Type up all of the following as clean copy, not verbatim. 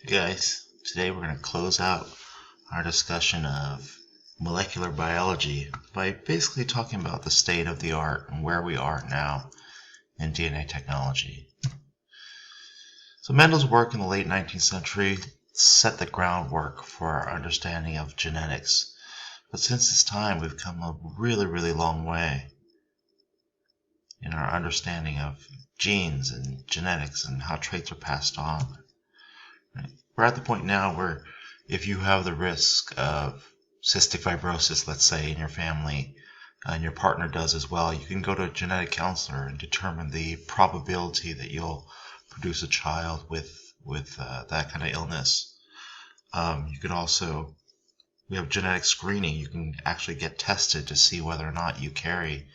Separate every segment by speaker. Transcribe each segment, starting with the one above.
Speaker 1: Hey guys, today we're going to close out our discussion of molecular biology by basically talking about the state of the art and where we are now in DNA technology. So Mendel's work in the late 19th century set the groundwork for our understanding of genetics. But since this time, we've come a really long way in our understanding of genes and genetics and how traits are passed on. We're at the point now where if you have the risk of cystic fibrosis, let's say, in your family, and your partner does as well, you can go to a genetic counselor and determine the probability that you'll produce a child with that kind of illness. You can also, we have genetic screening. You can actually get tested to see whether or not you carry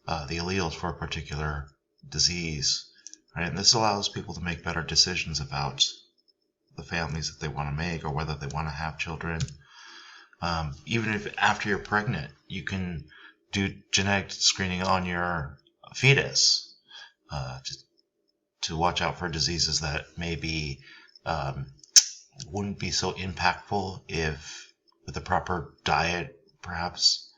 Speaker 1: the alleles for a particular disease. Right? And this allows people to make better decisions about the families that they want to make or whether they want to have children. Even if after you're pregnant, you can do genetic screening on your fetus to watch out for diseases that maybe wouldn't be so impactful if with the proper diet, perhaps.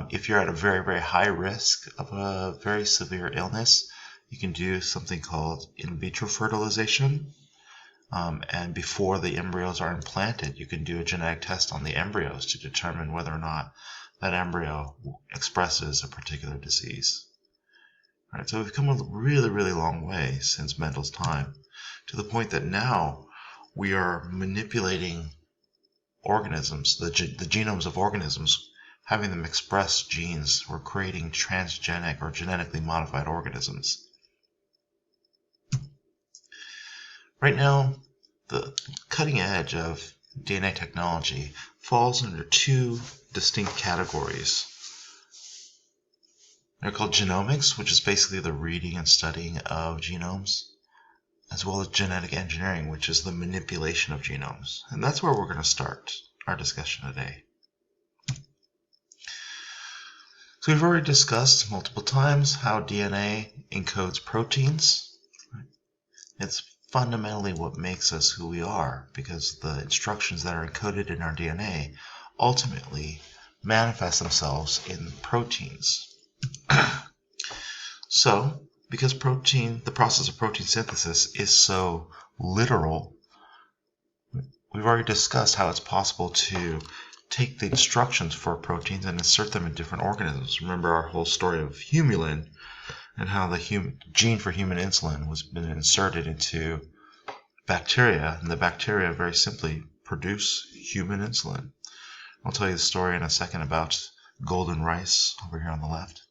Speaker 1: If you're at a very high risk of a very severe illness, you can do something called in vitro fertilization. And before the embryos are implanted, you can do a genetic test on the embryos to determine whether or not that embryo expresses a particular disease. All right, so we've come a really long way since Mendel's time, to the point that now we are manipulating organisms, the genomes of organisms, having them express genes. We're creating transgenic or genetically modified organisms. Right now, the cutting edge of DNA technology falls under two distinct categories. They're called genomics, which is basically the reading and studying of genomes, as well as genetic engineering, which is the manipulation of genomes. And that's where we're going to start our discussion today. So we've already discussed multiple times how DNA encodes proteins. It's fundamentally what makes us who we are, because the instructions that are encoded in our DNA ultimately manifest themselves in proteins. So, because the process of protein synthesis is so literal, we've already discussed how it's possible to take the instructions for proteins and insert them in different organisms. Remember our whole story of humulin and how the gene for human insulin was been inserted into bacteria, and the bacteria very simply produce human insulin. I'll tell you the story in a second about golden rice over here on the left.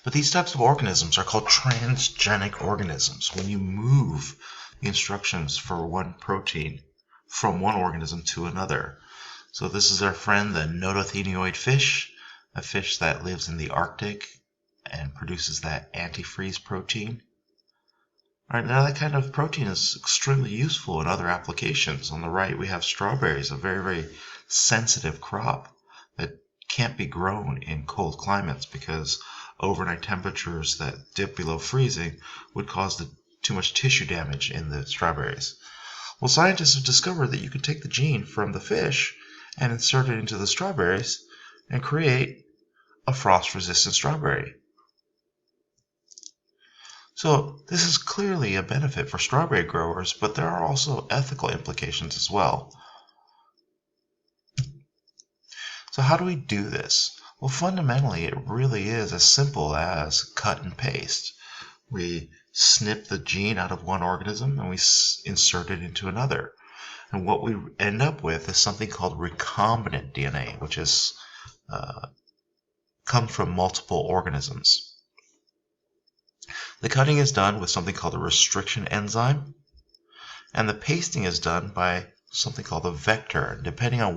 Speaker 1: But these types of organisms are called transgenic organisms. When you move the instructions for one protein from one organism to another. So this is our friend, the notothenoid fish, a fish that lives in the Arctic and produces that antifreeze protein. All right, now that kind of protein is extremely useful in other applications. On the right, we have strawberries, a very sensitive crop that can't be grown in cold climates because overnight temperatures that dip below freezing would cause too much tissue damage in the strawberries. Well, scientists have discovered that you can take the gene from the fish and insert it into the strawberries and create a frost-resistant strawberry. So this is clearly a benefit for strawberry growers, but there are also ethical implications as well. So how do we do this? Well, fundamentally, it really is as simple as cut and paste. We snip the gene out of one organism and we insert it into another. And what we end up with is something called recombinant DNA, which is comes from multiple organisms. The cutting is done with something called a restriction enzyme, and the pasting is done by something called a vector. Depending on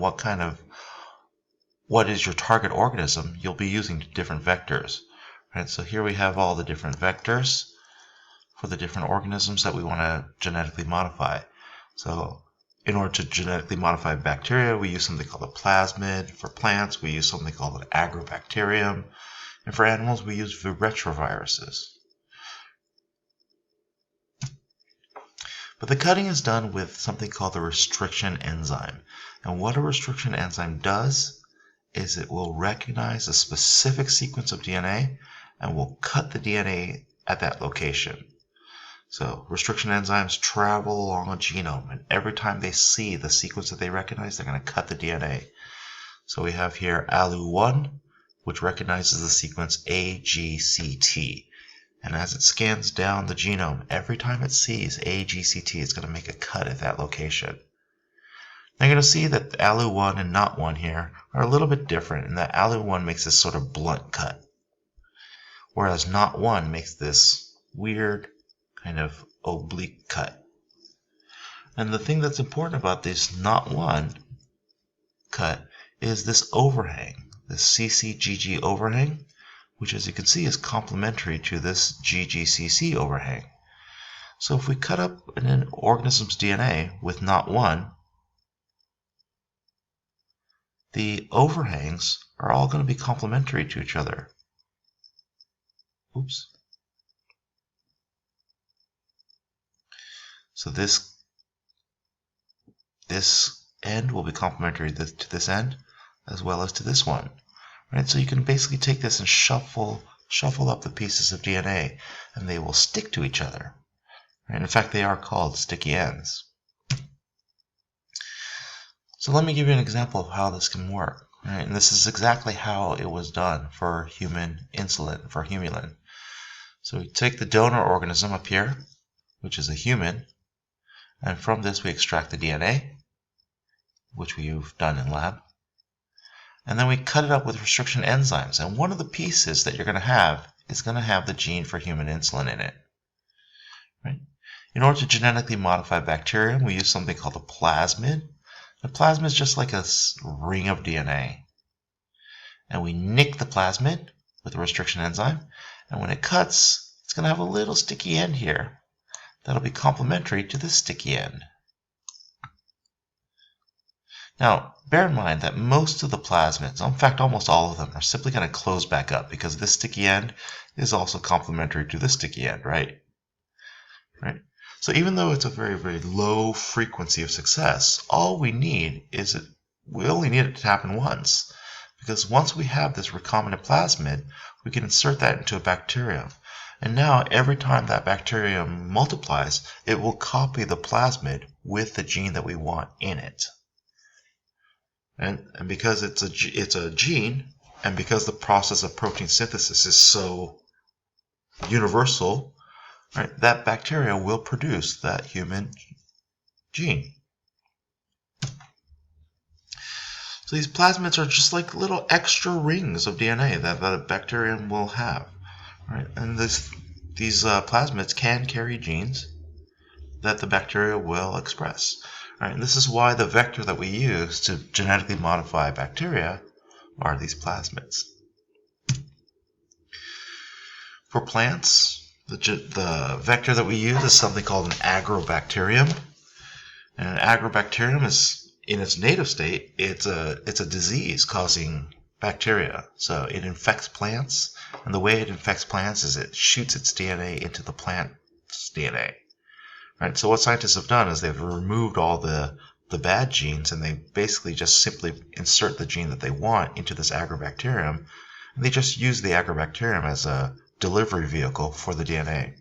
Speaker 1: what is your target organism, you'll be using different vectors. Right? So here we have all the different vectors for the different organisms that we want to genetically modify. So in order to genetically modify bacteria, we use something called a plasmid. For plants, we use something called an agrobacterium. And for animals, we use retroviruses. But the cutting is done with something called the restriction enzyme. And what a restriction enzyme does is it will recognize a specific sequence of DNA and will cut the DNA at that location. So restriction enzymes travel along a genome, and every time they see the sequence that they recognize, they're going to cut the DNA. So we have here ALU1, which recognizes the sequence AGCT. And as it scans down the genome, every time it sees AGCT, it's going to make a cut at that location. Now you're going to see that ALU1 and NOT1 here are a little bit different in that ALU1 makes this sort of blunt cut, whereas NOT1 makes this weird kind of oblique cut. And the thing that's important about this NOT1 cut is this overhang, this CCGG overhang, which as you can see is complementary to this GGCC overhang. So if we cut up an organism's DNA with NOT1, the overhangs are all going to be complementary to each other. Oops. So this end will be complementary to this end as well as to this one. Right? So you can basically take this and shuffle up the pieces of DNA and they will stick to each other. Right? In fact, they are called sticky ends. So let me give you an example of how this can work. Right? And this is exactly how it was done for human insulin, for Humulin. So we take the donor organism up here, which is a human, and from this we extract the DNA, which we've done in lab. And then we cut it up with restriction enzymes. And one of the pieces that you're going to have is going to have the gene for human insulin in it. Right? In order to genetically modify bacterium, we use something called a plasmid. The plasmid is just like a ring of DNA. And we nick the plasmid with a restriction enzyme. And when it cuts, it's going to have a little sticky end here. That'll be complementary to this sticky end. Now, bear in mind that most of the plasmids, in fact almost all of them, are simply going to close back up because this sticky end is also complementary to this sticky end, right? So even though it's a very, very low frequency of success, all we need is we only need it to happen once. Because once we have this recombinant plasmid, we can insert that into a bacterium. And now every time that bacterium multiplies, it will copy the plasmid with the gene that we want in it. And because it's a gene, and because the process of protein synthesis is so universal, right, that bacteria will produce that human gene. So these plasmids are just like little extra rings of DNA that a bacterium will have. Right? And these plasmids can carry genes that the bacteria will express. Right? And this is why the vector that we use to genetically modify bacteria are these plasmids. For plants, the vector that we use is something called an agrobacterium. And an agrobacterium is, in its native state, it's a disease-causing bacteria. So it infects plants, and the way it infects plants is it shoots its DNA into the plant's DNA. Right? So what scientists have done is they've removed all the bad genes, and they basically just simply insert the gene that they want into this agrobacterium, and they just use the agrobacterium as a delivery vehicle for the DNA.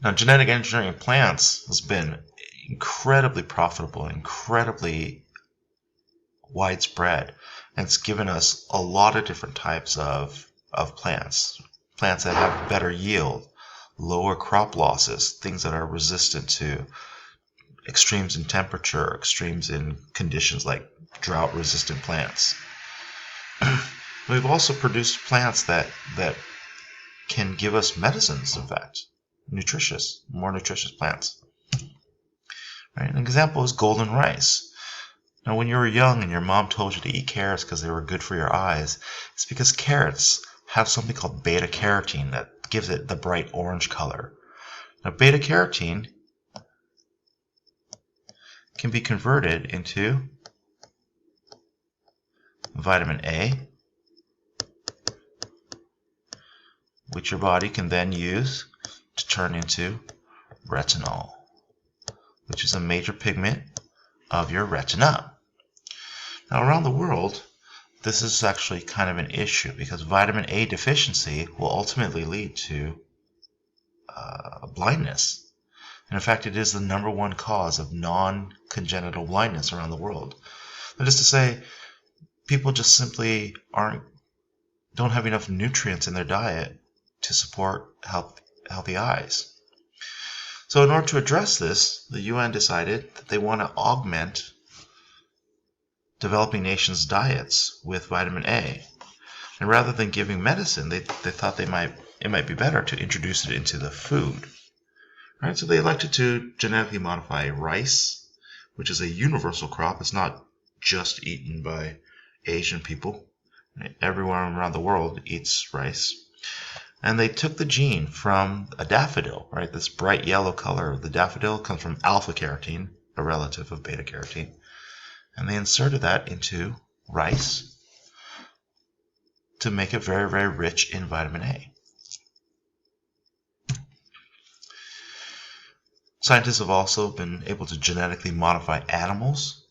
Speaker 1: Now, genetic engineering in plants has been incredibly profitable, incredibly widespread, and it's given us a lot of different types of plants that have better yield, lower crop losses, things that are resistant to extremes in temperature, extremes in conditions like drought-resistant plants. We've also produced plants that can give us medicines, in fact, more nutritious plants. Right? An example is golden rice. Now, when you were young and your mom told you to eat carrots because they were good for your eyes, it's because carrots have something called beta-carotene that gives it the bright orange color. Now, beta-carotene can be converted into vitamin A, which your body can then use to turn into retinol, which is a major pigment of your retina. Now, around the world, this is actually kind of an issue because vitamin A deficiency will ultimately lead to blindness. And in fact, it is the #1 cause of non-congenital blindness around the world. That is to say, people just simply don't have enough nutrients in their diet to support healthy eyes. So in order to address this, the UN decided that they want to augment developing nations' diets with vitamin A. And rather than giving medicine, they thought it might be better to introduce it into the food. Right? So they elected to genetically modify rice, which is a universal crop. It's not just eaten by Asian people. Right? Everyone around the world eats rice. And they took the gene from a daffodil, right? This bright yellow color of the daffodil comes from alpha-carotene, a relative of beta-carotene. And they inserted that into rice to make it very, very rich in vitamin A. Scientists have also been able to genetically modify animals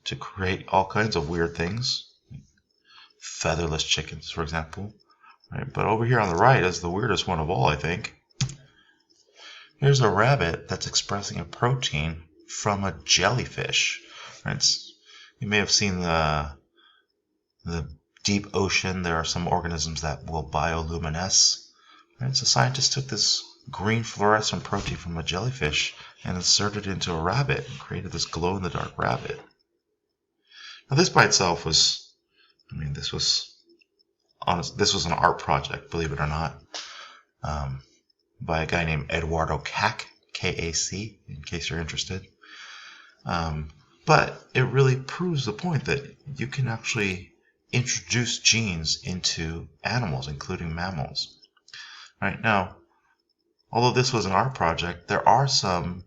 Speaker 1: to create all kinds of weird things. Featherless chickens, for example. Right? But over here on the right is the weirdest one of all, I think. Here's a rabbit that's expressing a protein from a jellyfish. Right? You may have seen the deep ocean. There are some organisms that will bioluminesce. Right? So scientists took this green fluorescent protein from a jellyfish and inserted it into a rabbit and created this glow-in-the-dark rabbit. Now this by itself was, this was an art project, believe it or not, by a guy named Eduardo Kac, K-A-C, in case you're interested. But it really proves the point that you can actually introduce genes into animals, including mammals. Right now, although this was an art project, there are some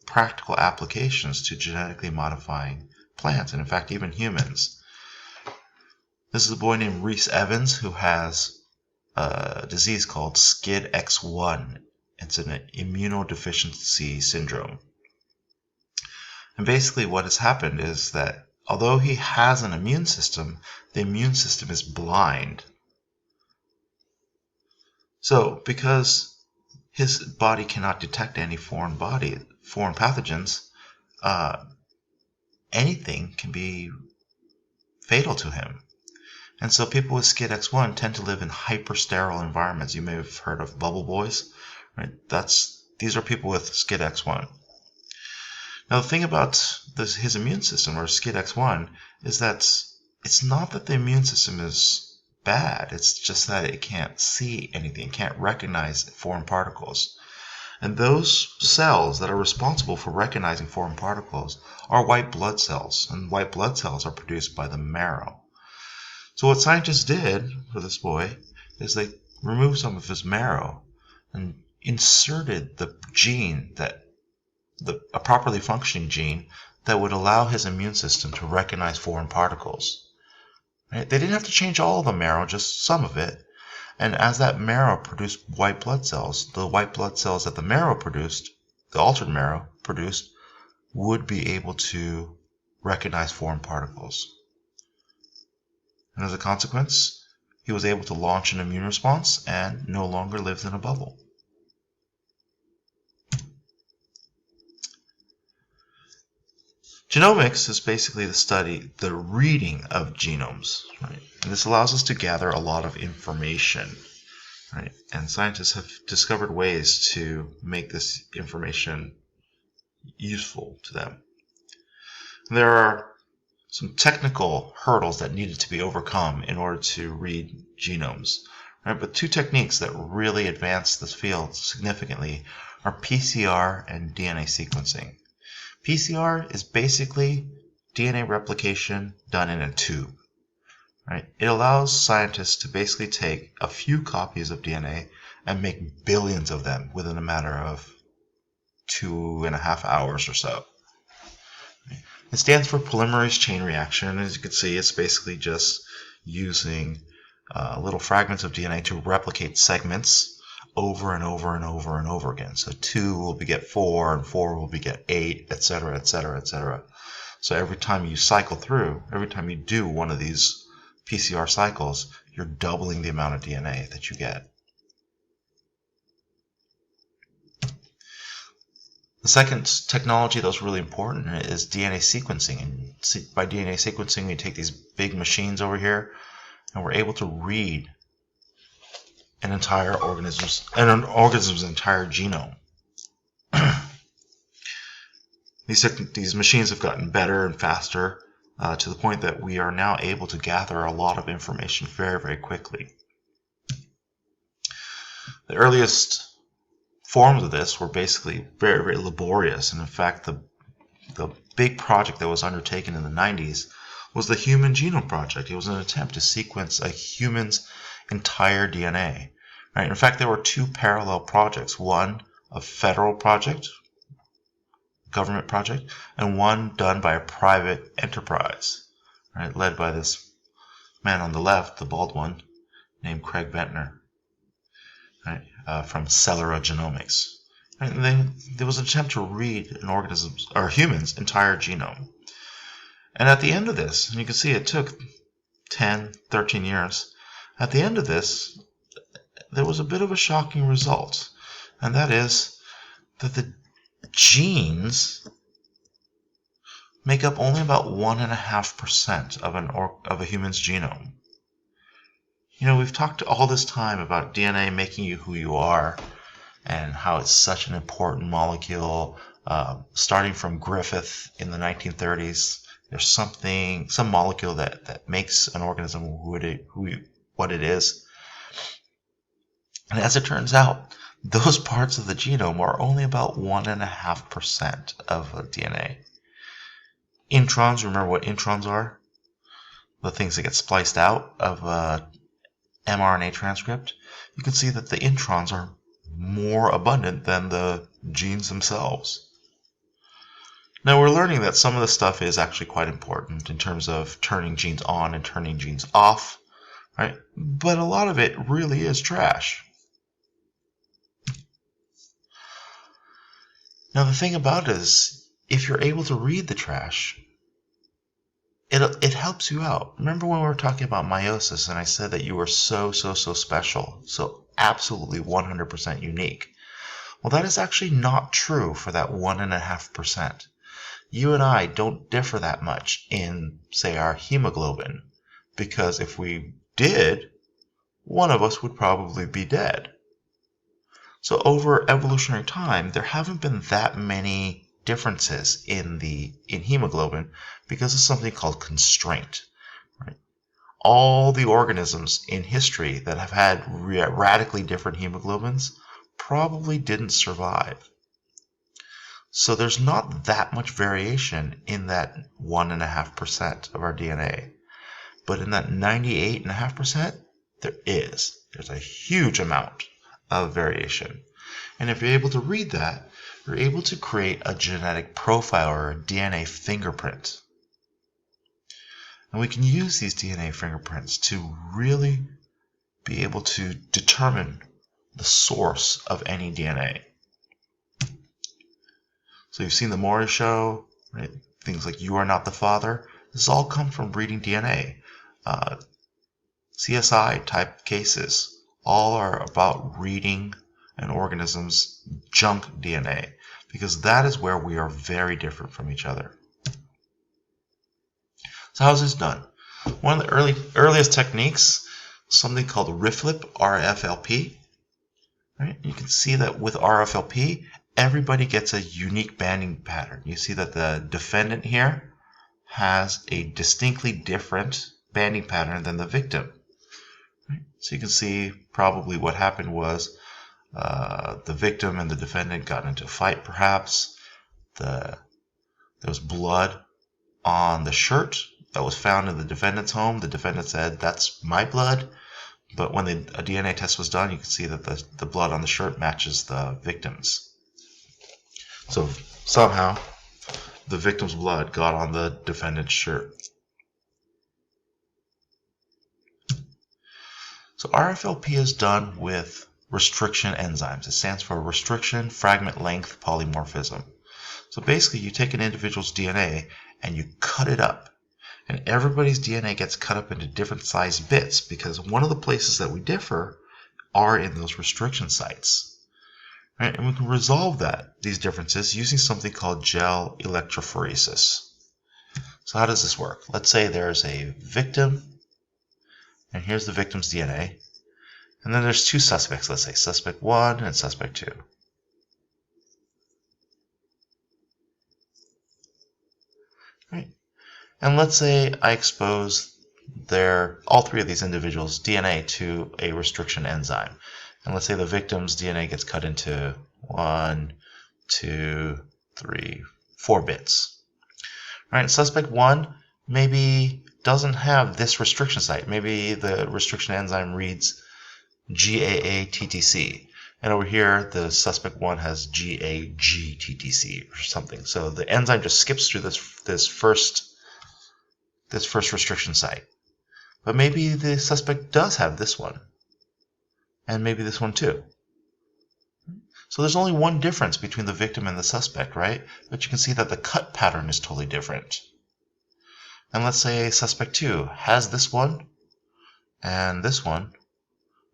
Speaker 1: practical applications to genetically modifying plants, and in fact even humans. This is a boy named Rhys Evans who has a disease called SCID-X1. It's an immunodeficiency syndrome. And basically what has happened is that although he has an immune system, the immune system is blind. So because his body cannot detect any foreign pathogens, anything can be fatal to him. And so people with SCID-X1 tend to live in hyper-sterile environments. You may have heard of bubble boys. Right? These are people with SCID-X1. Now the thing about his immune system, or SCID-X1, is that it's not that the immune system is bad. It's just that it can't see anything. It can't recognize foreign particles. And those cells that are responsible for recognizing foreign particles are white blood cells. And white blood cells are produced by the marrow. So what scientists did for this boy is they removed some of his marrow and inserted the gene, a properly functioning gene that would allow his immune system to recognize foreign particles. Right? They didn't have to change all of the marrow, just some of it. And as that marrow produced white blood cells, the white blood cells that the marrow produced, the altered marrow produced, would be able to recognize foreign particles. And as a consequence, he was able to launch an immune response and no longer lives in a bubble. Genomics is basically the reading of genomes, right? And this allows us to gather a lot of information, right? And scientists have discovered ways to make this information useful to them. And there are some technical hurdles that needed to be overcome in order to read genomes, right? But two techniques that really advance this field significantly are PCR and DNA sequencing. PCR is basically DNA replication done in a tube. Right? It allows scientists to basically take a few copies of DNA and make billions of them within a matter of 2.5 hours or so. It stands for polymerase chain reaction. As you can see, it's basically just using little fragments of DNA to replicate segments over and over and over and over again. So 2 will beget 4, and 4 will beget 8, etc., etc., etc. So every time you cycle through, every time you do one of these PCR cycles, you're doubling the amount of DNA that you get. The second technology that was really important is DNA sequencing. And by DNA sequencing, we take these big machines over here, and we're able to read an organism's entire genome. These machines have gotten better and faster to the point that we are now able to gather a lot of information very, very quickly. The earliest forms of this were basically very, very laborious, and in fact the big project that was undertaken in the 90s was the Human Genome Project. It was an attempt to sequence a human's entire DNA. Right? In fact, there were 2 parallel projects, one a federal project, government project, and one done by a private enterprise, right, led by this man on the left, the bald one, named Craig Ventnor, right, from Celera Genomics. Right, and then there was an attempt to read an organism's or human's entire genome. And at the end of this, and you can see it took 10, 13 years, at the end of this, there was a bit of a shocking result, and that is that the genes make up only about 1.5% of a human's genome. You know, we've talked all this time about DNA making you who you are, and how it's such an important molecule. Starting from Griffith in the 1930s, there's some molecule that makes an organism what it is. And as it turns out, those parts of the genome are only about 1.5% of DNA. Introns, remember what introns are? The things that get spliced out of a mRNA transcript. You can see that the introns are more abundant than the genes themselves. Now we're learning that some of this stuff is actually quite important in terms of turning genes on and turning genes off, right? But a lot of it really is trash. Now the thing about it is, if you're able to read the trash, it helps you out. Remember when we were talking about meiosis and I said that you were so special, so absolutely 100% unique? Well, that is actually not true for that 1.5%. You and I don't differ that much in, say, our hemoglobin, because if we did, one of us would probably be dead. So over evolutionary time, there haven't been that many differences in hemoglobin because of something called constraint. Right? All the organisms in history that have had radically different hemoglobins probably didn't survive. So there's not that much variation in that 1.5% of our DNA. But in that 98.5%, there is. There's a huge amount of variation. And if you're able to read that, you're able to create a genetic profile or a DNA fingerprint. And we can use these DNA fingerprints to really be able to determine the source of any DNA. So you've seen the Maury Show, right? Things like You Are Not the Father. This all comes from reading DNA. CSI type cases all are about reading an organism's junk DNA, because that is where we are very different from each other. So how is this done? One of the earliest techniques, something called RIFLIP, RFLP. Right? You can see that with RFLP, everybody gets a unique banding pattern. You see that the defendant here has a distinctly different banding pattern than the victim. Right? So you can see probably what happened was the victim and the defendant got into a fight, perhaps. There was blood on the shirt that was found in the defendant's home. The defendant said, "That's my blood." But when a DNA test was done, you can see that the blood on the shirt matches the victim's. So somehow the victim's blood got on the defendant's shirt. So RFLP is done with restriction enzymes. It stands for restriction fragment length polymorphism. So basically you take an individual's DNA and you cut it up. And everybody's DNA gets cut up into different size bits because one of the places that we differ are in those restriction sites. Right? And we can resolve these differences using something called gel electrophoresis. So how does this work? Let's say there's a victim, and here's the victim's DNA. And then there's two suspects, let's say suspect 1 and suspect 2. Right? And let's say I expose all three of these individuals' DNA to a restriction enzyme. And let's say the victim's DNA gets cut into 1, 2, 3, 4 bits. All right, suspect 1 maybe doesn't have this restriction site. Maybe the restriction enzyme reads GAA-TTC. And over here, the suspect 1 has GAG-TTC or something. So the enzyme just skips through this first restriction site. But maybe the suspect does have this one. And maybe this one too. So there's only one difference between the victim and the suspect, right? But you can see that the cut pattern is totally different. And let's say suspect 2 has this one and this one,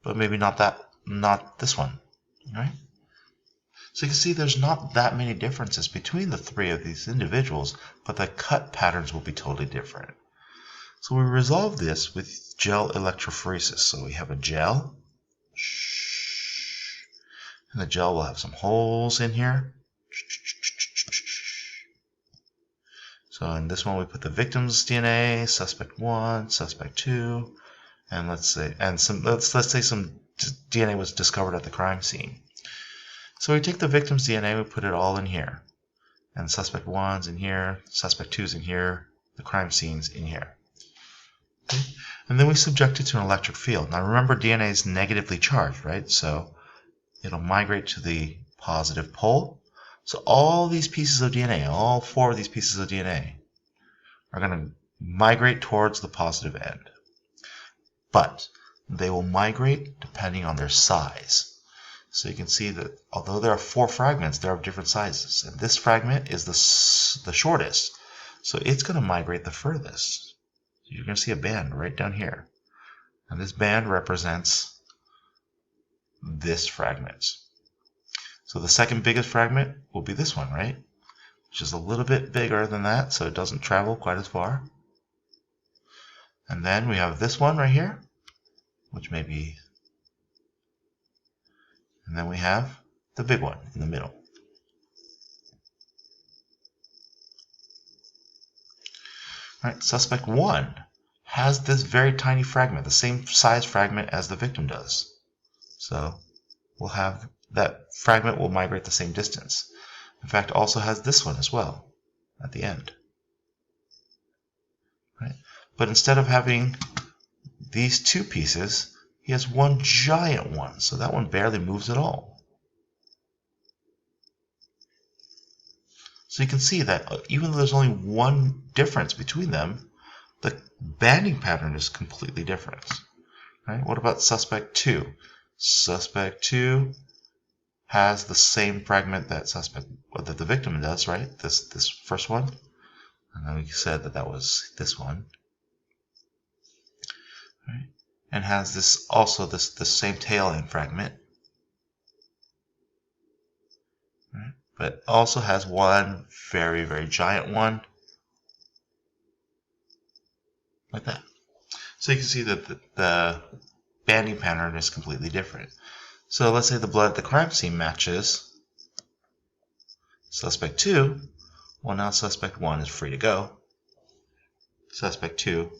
Speaker 1: but maybe not this one, right? So you can see there's not that many differences between the three of these individuals, but the cut patterns will be totally different. So we resolve this with gel electrophoresis. So we have a gel, and the gel will have some holes in here. So in this one we put the victim's DNA, suspect 1, suspect 2, and let's say some DNA was discovered at the crime scene. So we take the victim's DNA, we put it all in here. And suspect 1's in here, suspect 2's in here, the crime scene's in here. Okay. And then we subject it to an electric field. Now remember, DNA is negatively charged, right? So it'll migrate to the positive pole. So all these pieces of DNA, all 4 of these pieces of DNA, are going to migrate towards the positive end. But they will migrate depending on their size. So you can see that although there are 4 fragments, they're of different sizes. And this fragment is the shortest. So it's going to migrate the furthest. You're going to see a band right down here. And this band represents this fragment. So the second biggest fragment will be this one, right? Which is a little bit bigger than that, so it doesn't travel quite as far. And then we have this one right here, which may be, and then we have the big one in the middle. All right, suspect 1 has this very tiny fragment, the same size fragment as the victim does. So we'll have that fragment will migrate the same distance. In fact, also has this one as well at the end. Right? But instead of having these 2 pieces, he has one giant one. So that one barely moves at all. So you can see that even though there's only one difference between them, the banding pattern is completely different. Right? What about suspect 2? Suspect 2 has the same fragment that the victim does, right? This first one. And then we said that was this one. Right? And has this same tail end fragment. Right? But also has one very, very giant one. Like that. So you can see that the banding pattern is completely different. So let's say the blood at the crime scene matches suspect 2. Well, now suspect 1 is free to go. Suspect 2,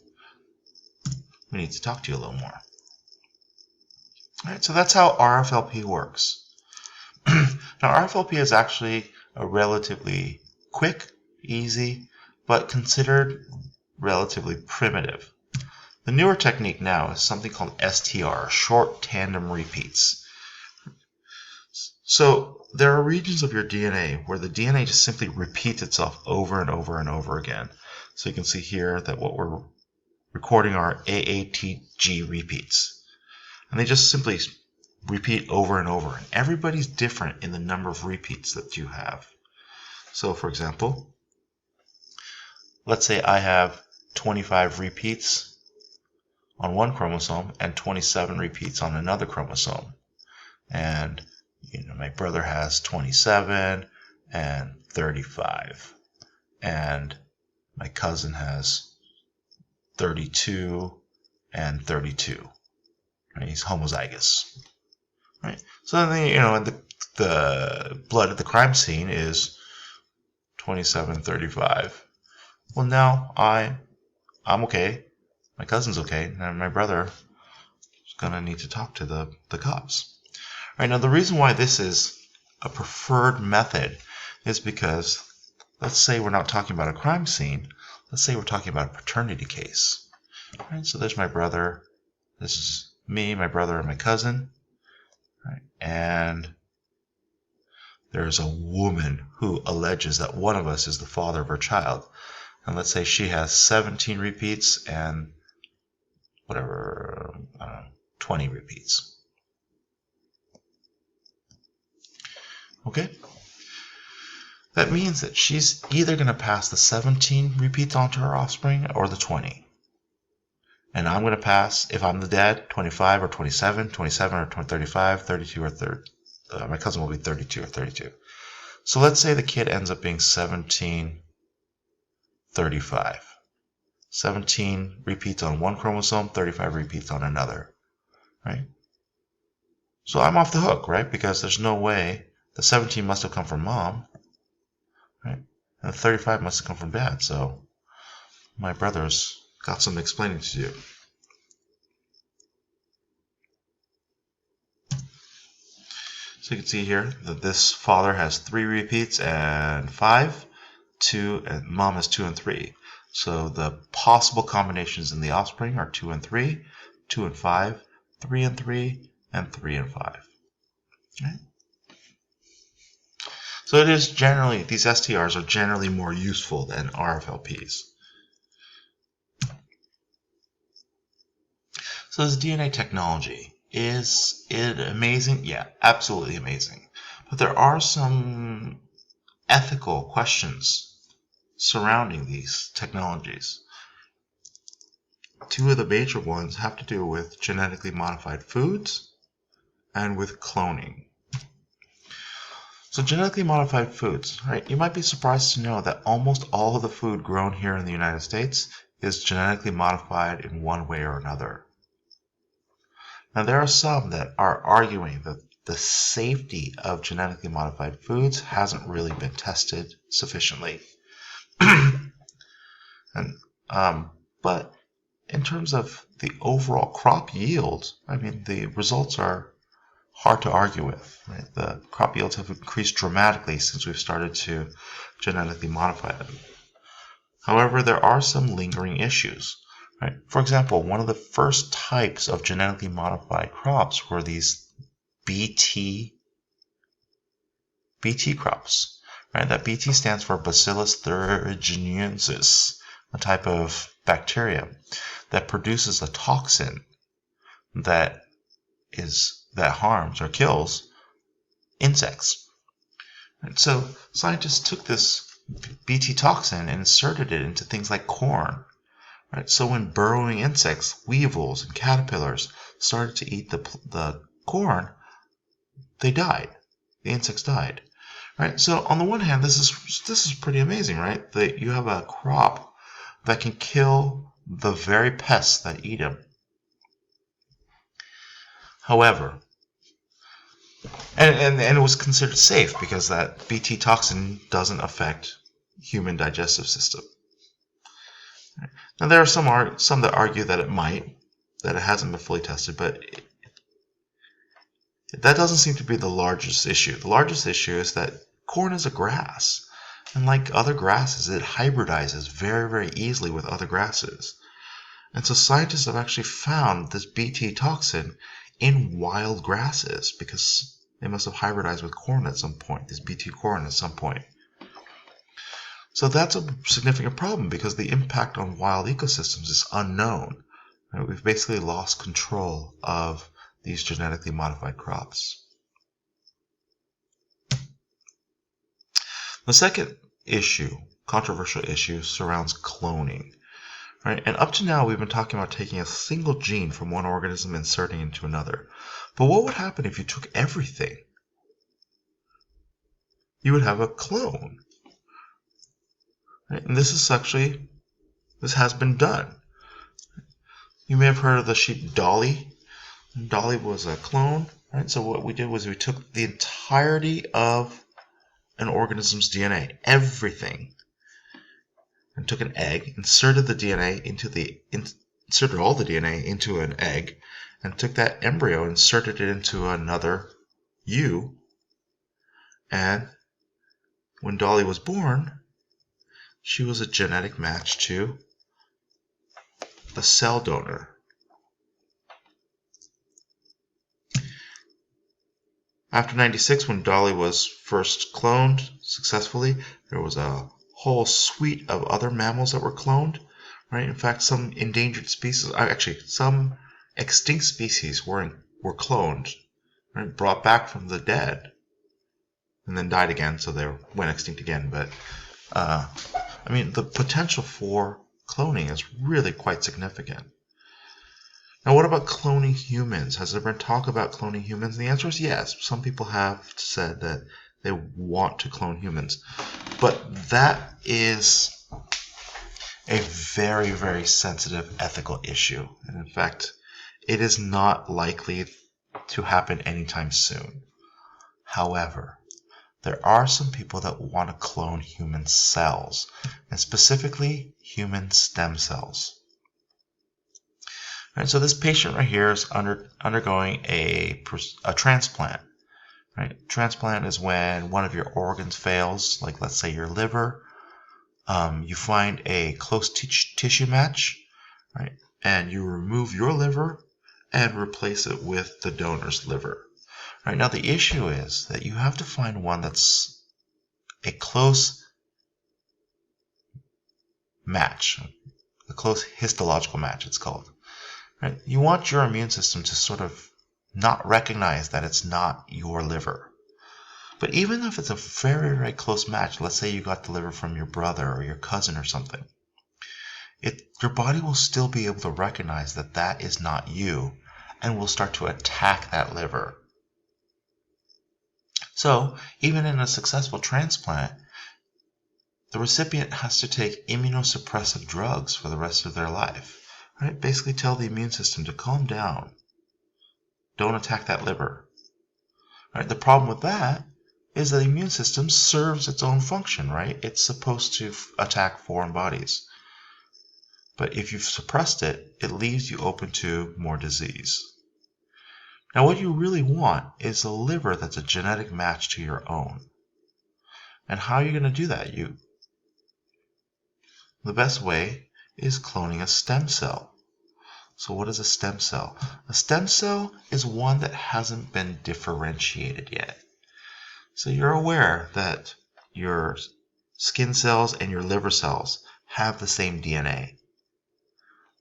Speaker 1: we need to talk to you a little more. All right, so that's how RFLP works. Now, RFLP is actually a relatively quick, easy, but considered relatively primitive. The newer technique now is something called STR, short tandem repeats. So there are regions of your DNA where the DNA just simply repeats itself over and over and over again. So you can see here that what we're recording are AATG repeats. And they just simply repeat over and over. And everybody's different in the number of repeats that you have. So for example, let's say I have 25 repeats on one chromosome and 27 repeats on another chromosome. And my brother has 27 and 35. And my cousin has 32 and 32. Right? He's homozygous. Right? So then, the blood at the crime scene is 27, 35. Well, now I'm okay. My cousin's okay, and my brother is gonna need to talk to the cops. All right, now the reason why this is a preferred method is because, let's say we're not talking about a crime scene. Let's say we're talking about a paternity case. All right, so there's my brother. This is me, my brother, and my cousin. All right, and there's a woman who alleges that one of us is the father of her child. And let's say she has 17 repeats and 20 repeats. Okay? That means that she's either going to pass the 17 repeats onto her offspring or the 20. And I'm going to pass, if I'm the dad, 25 or 27, 27 or 35, 32 or 30. My cousin will be 32 or 32. So let's say the kid ends up being 17, 35. 17 repeats on one chromosome, 35 repeats on another, right? So I'm off the hook, right? Because there's no way the 17 must have come from mom, right? And the 35 must have come from dad. So my brother's got some explaining to do. So you can see here that this father has 3 repeats and 5, 2, and mom has 2 and 3. So the possible combinations in the offspring are 2 and 3, 2 and 5, 3 and 3, and 3 and 5. Okay? So it is generally, these STRs are generally more useful than RFLPs. So this DNA technology, is it amazing? Yeah, absolutely amazing. But there are some ethical questions surrounding these technologies. 2 of the major ones have to do with genetically modified foods and with cloning. So genetically modified foods, right? You might be surprised to know that almost all of the food grown here in the United States is genetically modified in one way or another. Now there are some that are arguing that the safety of genetically modified foods hasn't really been tested sufficiently. But in terms of the overall crop yield, I mean, the results are hard to argue with. Right? The crop yields have increased dramatically since we've started to genetically modify them. However, there are some lingering issues. Right? For example, one of the first types of genetically modified crops were these BT crops. Right? That BT stands for Bacillus thuringiensis, a type of bacteria that produces a toxin that harms or kills insects. And so scientists took this BT toxin and inserted it into things like corn. Right? So when burrowing insects, weevils, and caterpillars started to eat the corn, they died. The insects died. Right? So on the one hand, this is pretty amazing, right? That you have a crop that can kill the very pests that eat them. However, and it was considered safe because that BT toxin doesn't affect human digestive system. Now there are some that argue that it might, that it hasn't been fully tested, but that doesn't seem to be the largest issue. The largest issue is that corn is a grass, and like other grasses, it hybridizes very, very easily with other grasses. And so scientists have actually found this BT toxin in wild grasses because they must have hybridized with corn at some point, this BT corn at some point. So that's a significant problem because the impact on wild ecosystems is unknown. Right? We've basically lost control of these genetically modified crops. The second issue, controversial issue, surrounds cloning. Right? And up to now, we've been talking about taking a single gene from one organism and inserting into another. But what would happen if you took everything? You would have a clone. Right? And this has been done. You may have heard of the sheep Dolly. Dolly was a clone. Right? So what we did was we took the entirety of an organism's DNA, everything, and took an egg, inserted all the DNA into an egg, and took that embryo, inserted it into another ewe, and when Dolly was born, she was a genetic match to a cell donor. After 96, when Dolly was first cloned successfully, there was a whole suite of other mammals that were cloned. Right? In fact, some endangered species, actually some extinct species were cloned, right? Brought back from the dead, and then died again, so they went extinct again. But the potential for cloning is really quite significant. Now, what about cloning humans? Has there been talk about cloning humans? And the answer is yes. Some people have said that they want to clone humans. But that is a very, very sensitive ethical issue. And in fact, it is not likely to happen anytime soon. However, there are some people that want to clone human cells, and specifically human stem cells. Right, so this patient right here is undergoing a transplant. Right? Transplant is when one of your organs fails, like let's say your liver. You find a close tissue match, right? And you remove your liver and replace it with the donor's liver. Right? Now the issue is that you have to find one that's a close match, a close histological match it's called. Right? You want your immune system to sort of not recognize that it's not your liver. But even if it's a very, very close match, let's say you got the liver from your brother or your cousin or something, your body will still be able to recognize that that is not you and will start to attack that liver. So even in a successful transplant, the recipient has to take immunosuppressive drugs for the rest of their life. Right? Basically tell the immune system to calm down. Don't attack that liver. Right? The problem with that is that the immune system serves its own function, right? It's supposed to attack foreign bodies. But if you've suppressed it, it leaves you open to more disease. Now what you really want is a liver that's a genetic match to your own. And how are you going to do that? The best way is cloning a stem cell. So what is a stem cell? A stem cell is one that hasn't been differentiated yet. So you're aware that your skin cells and your liver cells have the same DNA.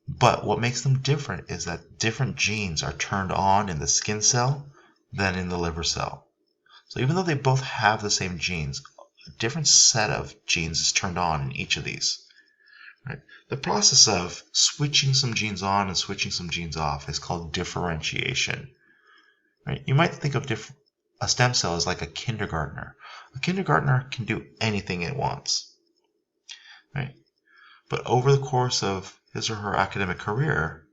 Speaker 1: But what makes them different is that different genes are turned on in the skin cell than in the liver cell. So even though they both have the same genes, a different set of genes is turned on in each of these. Right? The process of switching some genes on and switching some genes off is called differentiation. Right? You might think of a stem cell as like a kindergartner. A kindergartner can do anything it wants. Right? But over the course of his or her academic career,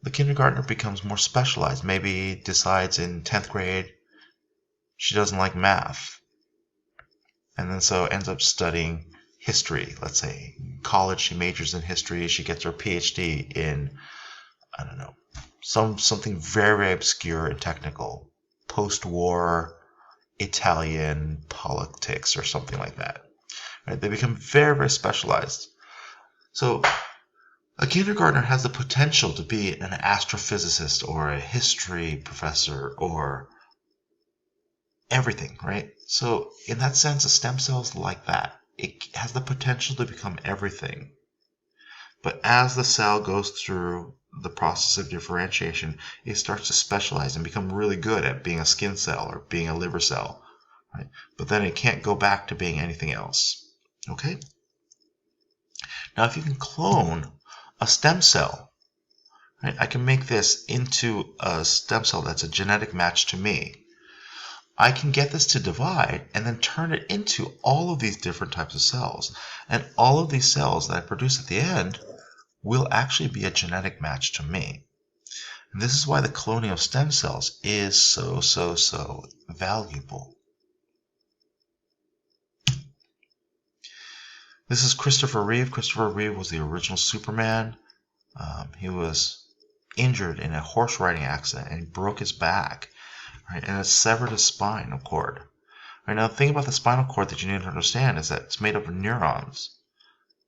Speaker 1: the kindergartner becomes more specialized. Maybe decides in 10th grade she doesn't like math. And then so ends up studying history, let's say. In college, she majors in history. She gets her PhD in, I don't know, something very, very obscure and technical. Post-war Italian politics or something like that. Right? They become very, very specialized. So a kindergartner has the potential to be an astrophysicist or a history professor or everything, right? So in that sense, a stem cell is like that. It has the potential to become everything. But as the cell goes through the process of differentiation, it starts to specialize and become really good at being a skin cell or being a liver cell, right? But then it can't go back to being anything else. Okay? Now, if you can clone a stem cell, right, I can make this into a stem cell that's a genetic match to me. I can get this to divide and then turn it into all of these different types of cells. And all of these cells that I produce at the end will actually be a genetic match to me. And this is why the cloning of stem cells is so valuable. This is Christopher Reeve. Christopher Reeve was the original Superman. He was injured in a horse riding accident and he broke his back, right, and it severed his spinal cord. Right, now, the thing about the spinal cord that you need to understand is that it's made up of neurons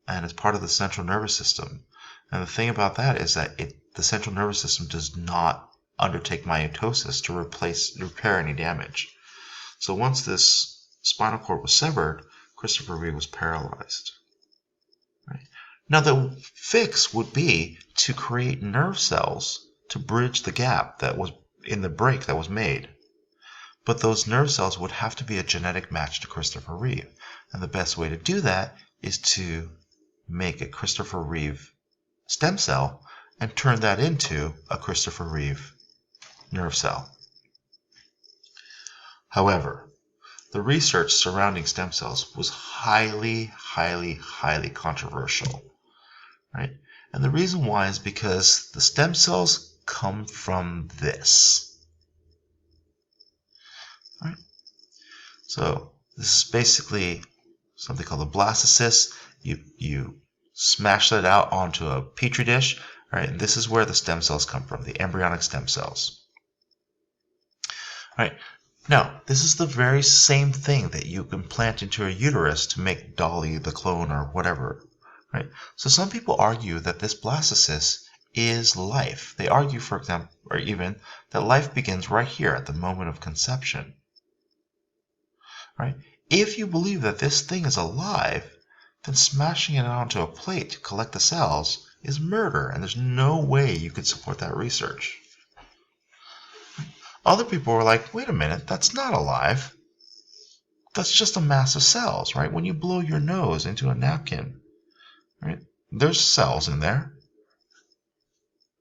Speaker 1: and it's part of the central nervous system. And the thing about that is that the central nervous system does not undertake mitosis to repair any damage. So once this spinal cord was severed, Christopher Reeve was paralyzed. Right? Now the fix would be to create nerve cells to bridge the gap that was in the break that was made. But those nerve cells would have to be a genetic match to Christopher Reeve. And the best way to do that is to make a Christopher Reeve stem cell and turn that into a Christopher Reeve nerve cell. However, the research surrounding stem cells was highly controversial, right? And the reason why is because the stem cells come from this. Right? So this is basically something called a blastocyst. You smash that out onto a petri dish, right? And this is where the stem cells come from, the embryonic stem cells. Right? Now, this is the very same thing that you can plant into a uterus to make Dolly the clone or whatever. Right? So some people argue that this blastocyst is life. They argue, for example, or even that life begins right here at the moment of conception. Right? If you believe that this thing is alive, then smashing it onto a plate to collect the cells is murder, and there's no way you could support that research. Other people were like, wait a minute, that's not alive. That's just a mass of cells, right? When you blow your nose into a napkin, right, there's cells in there.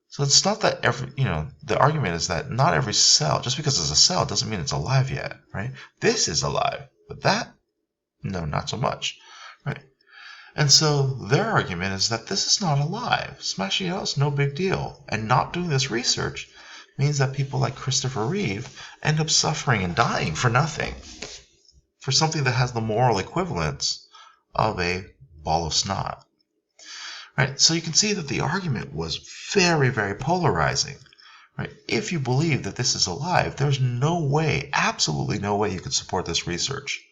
Speaker 1: So it's not that the argument is that not every cell, just because it's a cell, doesn't mean it's alive yet, right? This is alive, but that, no, not so much, right? And so their argument is that this is not alive. Smashing it out is no big deal. And not doing this research means that people like Christopher Reeve end up suffering and dying for nothing. For something that has the moral equivalence of a ball of snot. Right? So you can see that the argument was very polarizing. Right? If you believe that this is alive, there's no way, absolutely no way you could support this research.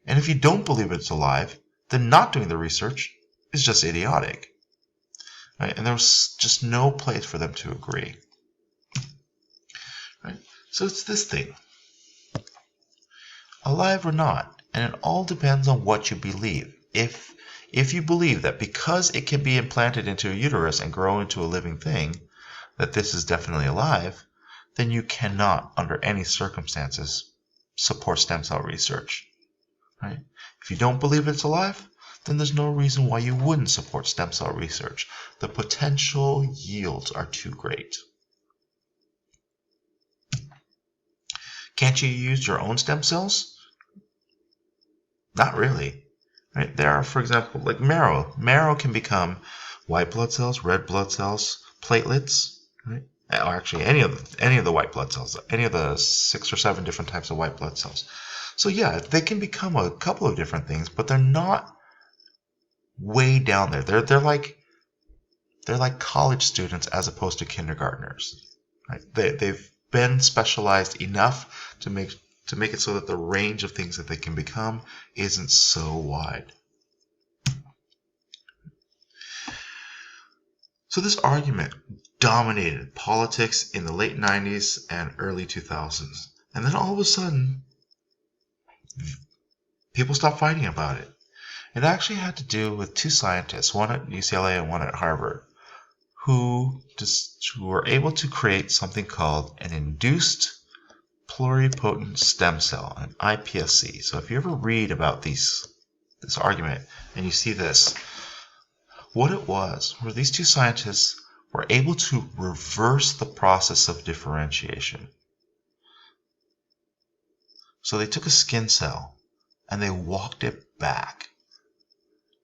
Speaker 1: And if you don't believe it's alive, then not doing the research is just idiotic. Right? And there was just no place for them to agree. Right? So it's this thing. Alive or not, and it all depends on what you believe. If you believe that because it can be implanted into a uterus and grow into a living thing, that this is definitely alive, then you cannot, under any circumstances, support stem cell research. Right? If you don't believe it's alive, then there's no reason why you wouldn't support stem cell research. The potential yields are too great. Can't you use your own stem cells? Not really. Right? There are, for example, like marrow. Marrow can become white blood cells, red blood cells, platelets, right? Or actually any of the white blood cells, any of the 6 or 7 different types of white blood cells. So yeah, they can become a couple of different things, but they're not way down there. They're like college students as opposed to kindergartners. Right? They've been specialized enough to make it so that the range of things that they can become isn't so wide. So this argument dominated politics in the late 90s and early 2000s. And then all of a sudden, people stopped fighting about it. It actually had to do with 2 scientists, one at UCLA and one at Harvard, who were able to create something called an induced pluripotent stem cell, an iPSC. So if you ever read about this argument and you see this, what it was were these two scientists were able to reverse the process of differentiation. So they took a skin cell and they walked it back,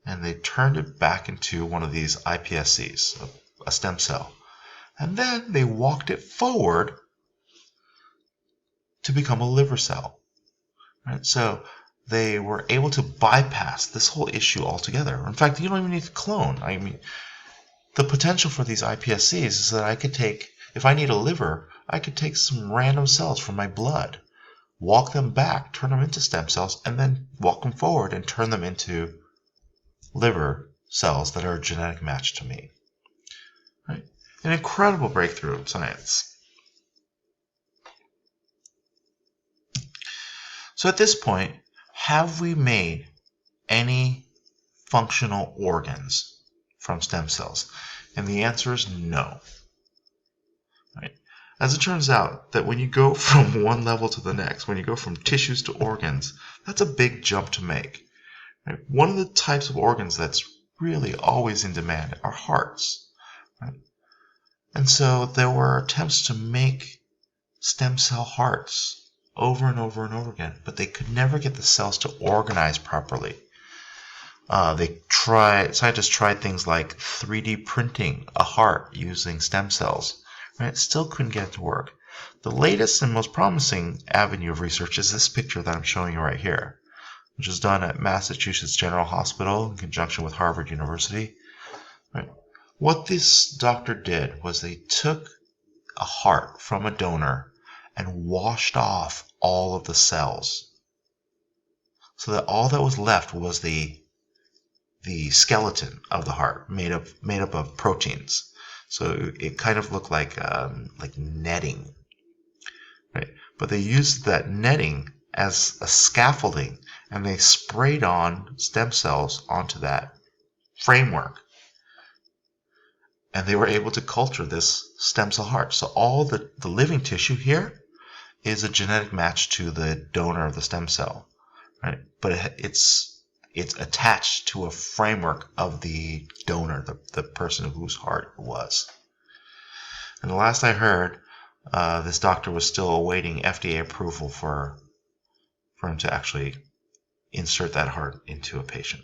Speaker 1: and they turned it back into one of these iPSCs, a stem cell, and then they walked it forward to become a liver cell. Right? So they were able to bypass this whole issue altogether. In fact, you don't even need to clone. I mean, the potential for these iPSCs is that I could take, if I need a liver, I could take some random cells from my blood, walk them back, turn them into stem cells, and then walk them forward and turn them into liver cells that are a genetic match to me. Right? An incredible breakthrough in science. So at this point, have we made any functional organs from stem cells? And the answer is no. Right? As it turns out, that when you go from one level to the next, when you go from tissues to organs, that's a big jump to make. Right? One of the types of organs that's really always in demand are hearts. Right? And so there were attempts to make stem cell hearts over and over and over again, but they could never get the cells to organize properly. Scientists tried things like 3D printing a heart using stem cells. Right? Still couldn't get it to work. The latest and most promising avenue of research is this picture that I'm showing you right here, which was done at Massachusetts General Hospital in conjunction with Harvard University. Right? What this doctor did was they took a heart from a donor and washed off all of the cells, so that all that was left was the skeleton of the heart, made up of proteins. So it kind of looked like netting, right? But they used that netting as a scaffolding, and they sprayed on stem cells onto that framework, and they were able to culture this stem cell heart. So all the living tissue here is a genetic match to the donor of the stem cell, right? But it's attached to a framework of the donor, the person whose heart it was. And the last I heard, this doctor was still awaiting FDA approval for him to actually insert that heart into a patient.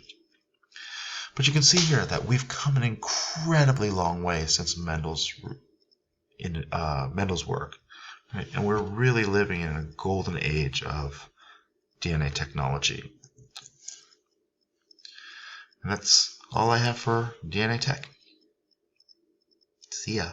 Speaker 1: But you can see here that we've come an incredibly long way since Mendel's work. Right? And we're really living in a golden age of DNA technology. And that's all I have for DNA Tech. See ya.